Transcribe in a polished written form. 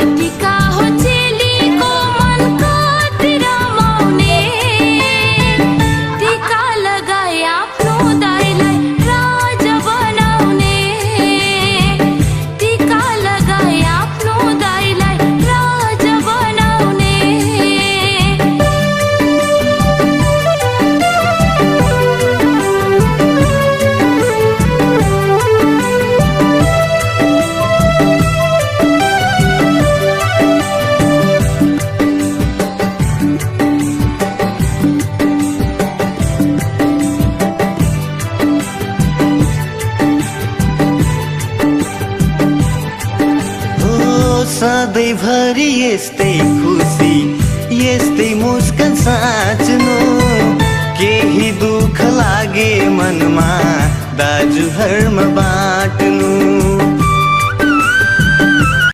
टिका हो चेलीको मनको रमाउने टिका लगाई आफ्नो दाइलाई राजा बनाउने टिका लगाई आफ्नो दाइलाई राजा बनाउने सधैँभरि यस्तै खुसी यस्तै मुस्कान साँच्नु केही दुःख लागे मनमा दाजुहरूमा बाँड्नु